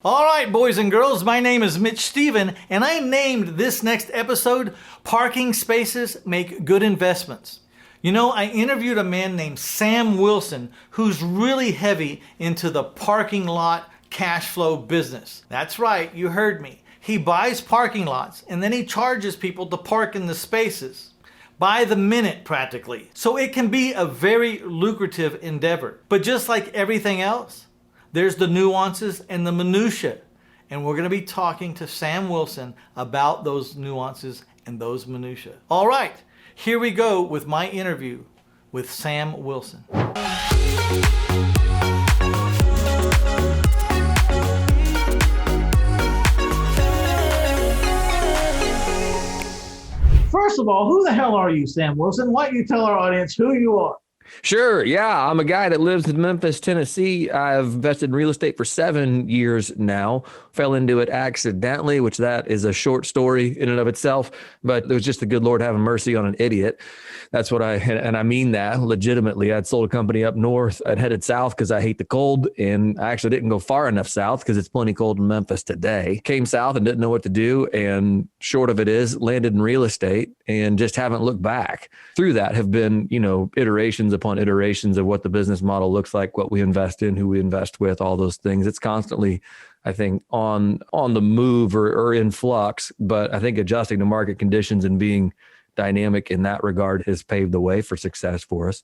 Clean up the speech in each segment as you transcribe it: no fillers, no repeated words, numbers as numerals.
All right, boys and girls, my name is Mitch Stephen, and I named this next episode, Parking Spaces Make Good Investments. You know, I interviewed a man named Sam Wilson, who's really heavy into the parking lot cash flow business. That's right, you heard me. He buys parking lots, and then he charges people to park in the spaces. By the minute, practically. So it can be a very lucrative endeavor. But just like everything else, there's the nuances and the minutia. And we're going to be talking to Sam Wilson about those nuances and those minutia. All right, here we go with my interview with Sam Wilson. First of all, who the hell are you, Sam Wilson? Why don't you tell our audience who you are? Sure. Yeah. I'm a guy that lives in Memphis, Tennessee. I've invested in real estate for 7 years now. Fell into it accidentally, which that is a short story in and of itself, but it was just the good Lord having mercy on an idiot. That's what and I mean that legitimately. I'd sold a company up north. I'd headed south because I hate the cold, and I actually didn't go far enough south because it's plenty cold in Memphis today. Came south and didn't know what to do. And short of it is landed in real estate and just haven't looked back. Through that have been, iterations upon iterations of what the business model looks like, what we invest in, who we invest with, all those things. It's constantly, I think, on the move or in flux, but I think adjusting to market conditions and being dynamic in that regard has paved the way for success for us.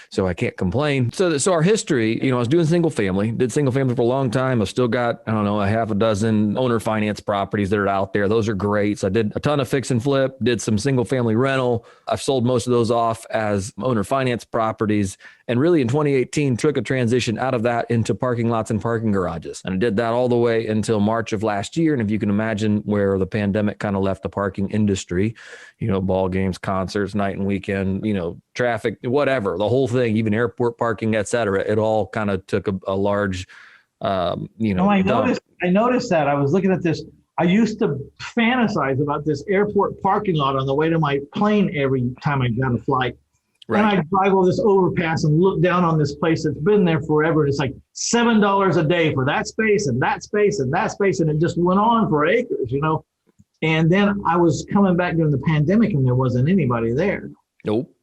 So I can't complain. So our history, I was doing did single family for a long time. I've still got, a half a dozen owner finance properties that are out there. Those are great. So I did a ton of fix and flip, did some single family rental. I've sold most of those off as owner finance properties. And really in 2018, took a transition out of that into parking lots and parking garages. And I did that all the way until March of last year. And if you can imagine where the pandemic kind of left the parking industry, ball games, concerts, night and weekend, traffic, whatever, the whole thing, even airport parking, et cetera, it all kind of took a large, I noticed that. I was looking at this. I used to fantasize about this airport parking lot on the way to my plane every time I got a flight. Right. And I drive over this overpass and look down on this place that's been there forever. And it's like $7 a day for that space and that space and that space. And it just went on for acres, And then I was coming back during the pandemic and there wasn't anybody there. Nope.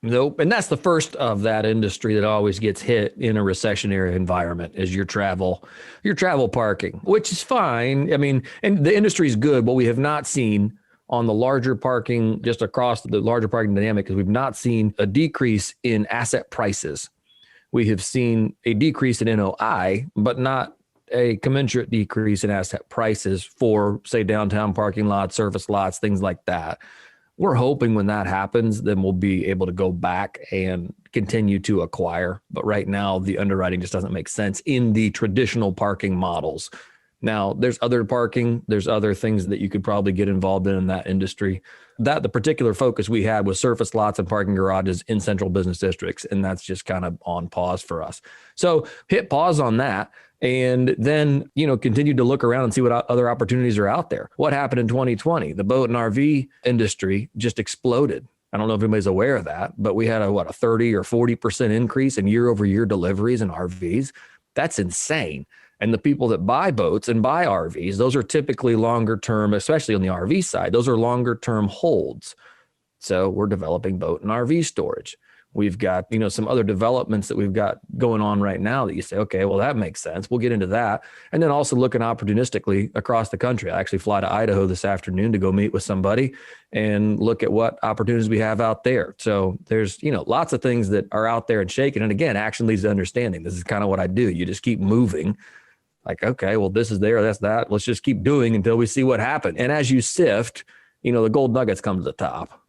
And that's the first of that industry that always gets hit in a recessionary environment is your travel parking, which is fine. I mean, and the industry is good. What we have not seen on the larger parking, just across the larger parking dynamic, is we've not seen a decrease in asset prices. We have seen a decrease in NOI, but not a commensurate decrease in asset prices for, say, downtown parking lots, surface lots, things like that. We're hoping when that happens, then we'll be able to go back and continue to acquire. But right now, the underwriting just doesn't make sense in the traditional parking models. Now, there's other parking, there's other things that you could probably get involved in that industry. The particular focus we had was surface lots and parking garages in central business districts, and that's just kind of on pause for us. So hit pause on that. And then, continue to look around and see what other opportunities are out there. What happened in 2020? The boat and RV industry just exploded. I don't know if anybody's aware of that, but we had a 30 or 40% increase in year over year deliveries in RVs. That's insane. And the people that buy boats and buy RVs, those are typically longer term, especially on the RV side, those are longer term holds. So we're developing boat and RV storage. We've got, some other developments that we've got going on right now that you say, okay, well, that makes sense. We'll get into that. And then also looking opportunistically across the country. I actually fly to Idaho this afternoon to go meet with somebody and look at what opportunities we have out there. So there's, lots of things that are out there and shaking. And again, action leads to understanding. This is kind of what I do. You just keep moving. Like, okay, well, this is there, that's that. Let's just keep doing until we see what happens. And as you sift, the gold nuggets come to the top.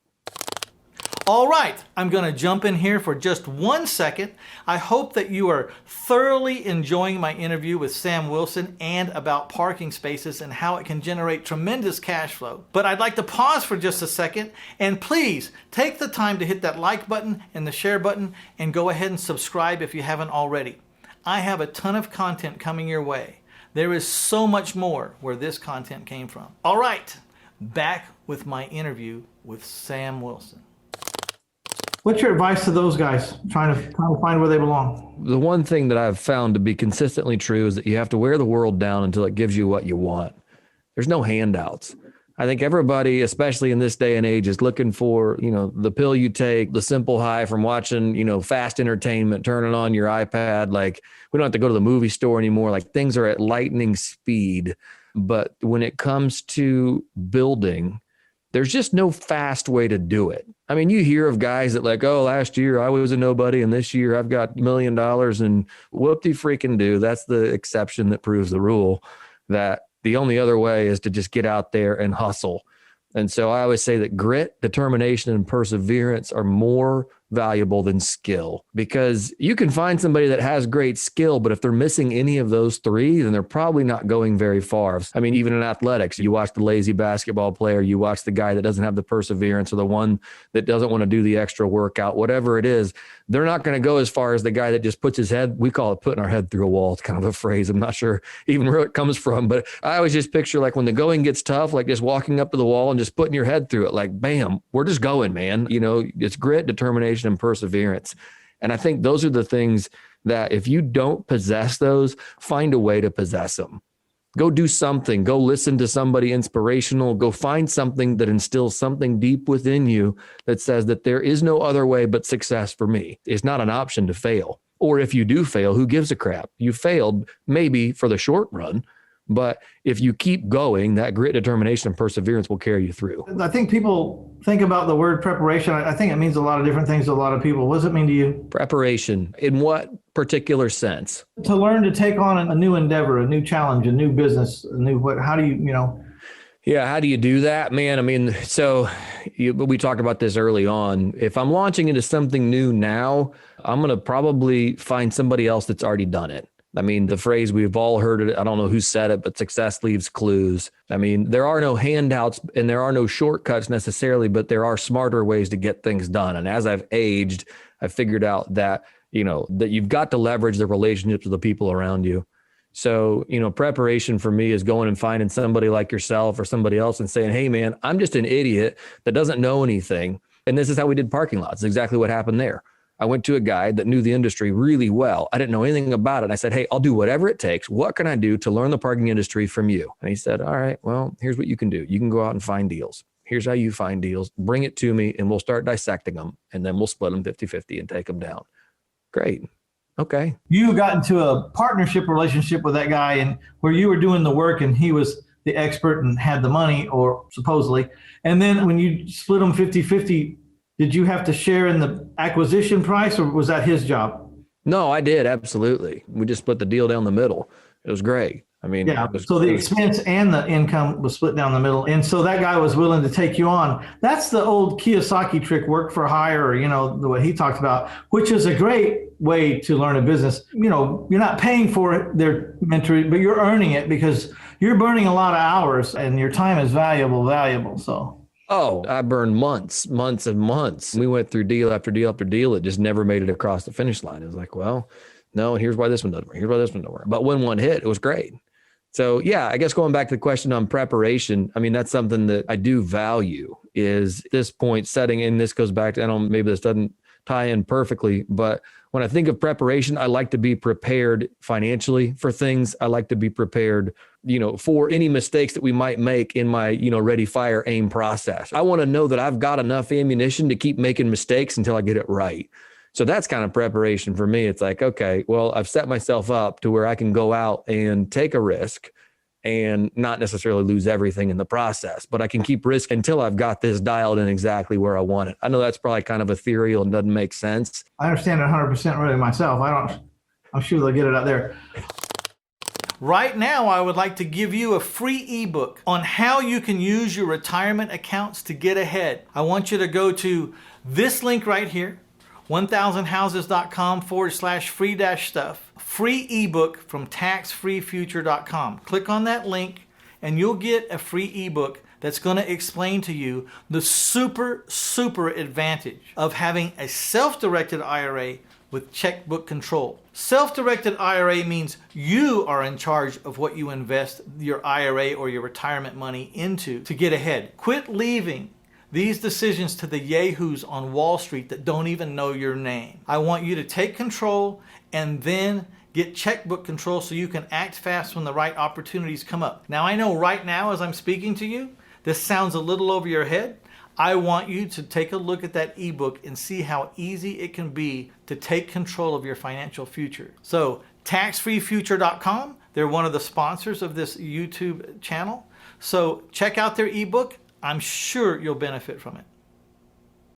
All right, I'm going to jump in here for just 1 second. I hope that you are thoroughly enjoying my interview with Sam Wilson and about parking spaces and how it can generate tremendous cash flow. But I'd like to pause for just a second and please take the time to hit that like button and the share button and go ahead and subscribe if you haven't already. I have a ton of content coming your way. There is so much more where this content came from. All right, back with my interview with Sam Wilson. What's your advice to those guys trying to find where they belong? The one thing that I've found to be consistently true is that you have to wear the world down until it gives you what you want. There's no handouts. I think everybody, especially in this day and age, is looking for, the pill you take, the simple high from watching, fast entertainment, turning on your iPad. Like, we don't have to go to the movie store anymore. Like, things are at lightning speed. But when it comes to building, there's just no fast way to do it. I mean, you hear of guys that like, oh, last year I was a nobody and this year I've got $1 million, and whoop-de-freaking-do. That's the exception that proves the rule, that the only other way is to just get out there and hustle. And so I always say that grit, determination, and perseverance are more valuable than skill, because you can find somebody that has great skill, but if they're missing any of those three, then they're probably not going very far. I mean, even in athletics, you watch the lazy basketball player, you watch the guy that doesn't have the perseverance, or the one that doesn't want to do the extra workout, whatever it is, they're not going to go as far as the guy that just puts his head, we call it putting our head through a wall. It's kind of a phrase. I'm not sure even where it comes from, but I always just picture like when the going gets tough, like just walking up to the wall and just putting your head through it, like, bam, we're just going, man. It's grit, determination, and perseverance. And I think those are the things that if you don't possess those, find a way to possess them. Go do something, go listen to somebody inspirational, go find something that instills something deep within you that says that there is no other way but success for me. It's not an option to fail. Or if you do fail, who gives a crap? You failed maybe for the short run, but if you keep going, that grit, determination, and perseverance will carry you through. I think people think about the word preparation. I think it means a lot of different things to a lot of people. What does it mean to you? Preparation, in what particular sense? To learn to take on a new endeavor, a new challenge, a new business, how do you. Yeah, how do you do that, man? I mean, we talked about this early on. If I'm launching into something new now, I'm going to probably find somebody else that's already done it. I mean, the phrase, we've all heard it. I don't know who said it, but success leaves clues. I mean, there are no handouts and there are no shortcuts necessarily, but there are smarter ways to get things done. And as I've aged, I figured out that, that you've got to leverage the relationships with the people around you. So, preparation for me is going and finding somebody like yourself or somebody else and saying, hey, man, I'm just an idiot that doesn't know anything. And this is how we did parking lots. It's exactly what happened there. I went to a guy that knew the industry really well. I didn't know anything about it. And I said, hey, I'll do whatever it takes. What can I do to learn the parking industry from you? And he said, all right, well, here's what you can do. You can go out and find deals. Here's how you find deals. Bring it to me and we'll start dissecting them. And then we'll split them 50-50 and take them down. Great. Okay. You got into a partnership relationship with that guy, and where you were doing the work and he was the expert and had the money, or supposedly. And then when you split them 50-50, did you have to share in the acquisition price, or was that his job? No, I did. Absolutely. We just split the deal down the middle. It was great. I mean, yeah. So the expense and the income was split down the middle. And so that guy was willing to take you on. That's the old Kiyosaki trick, work for hire, or, the way he talked about, which is a great way to learn a business. You're not paying for it, their mentoring, but you're earning it because you're burning a lot of hours and your time is valuable. So. Oh, I burned months and months. We went through deal after deal after deal. It just never made it across the finish line. It was like, well, no, here's why this one doesn't work. Here's why this one doesn't work. But when one hit, it was great. So yeah, I guess going back to the question on preparation, I mean, that's something that I do value, is this point setting, and this goes back to, maybe this doesn't tie in perfectly, but when I think of preparation, I like to be prepared financially for things. I like to be prepared, for any mistakes that we might make in my, ready, fire, aim process. I want to know that I've got enough ammunition to keep making mistakes until I get it right. So that's kind of preparation for me. It's like, okay, well, I've set myself up to where I can go out and take a risk and not necessarily lose everything in the process, but I can keep risk until I've got this dialed in exactly where I want it. I know that's probably kind of ethereal and doesn't make sense. I understand it 100% really myself. I'm sure they'll get it out there. Right now, I would like to give you a free ebook on how you can use your retirement accounts to get ahead. I want you to go to this link right here, 1000houses.com/free-stuff. Free ebook from taxfreefuture.com. Click on that link and you'll get a free ebook that's going to explain to you the super advantage of having a self-directed IRA with checkbook control. Self-directed IRA means you are in charge of what you invest your IRA or your retirement money into to get ahead. Quit leaving these decisions to the yahoos on Wall Street that don't even know your name. I want you to take control and then get checkbook control so you can act fast when the right opportunities come up. Now, I know right now as I'm speaking to you, this sounds a little over your head. I want you to take a look at that ebook and see how easy it can be to take control of your financial future. So, taxfreefuture.com, they're one of the sponsors of this YouTube channel. So check out their ebook. I'm sure you'll benefit from it.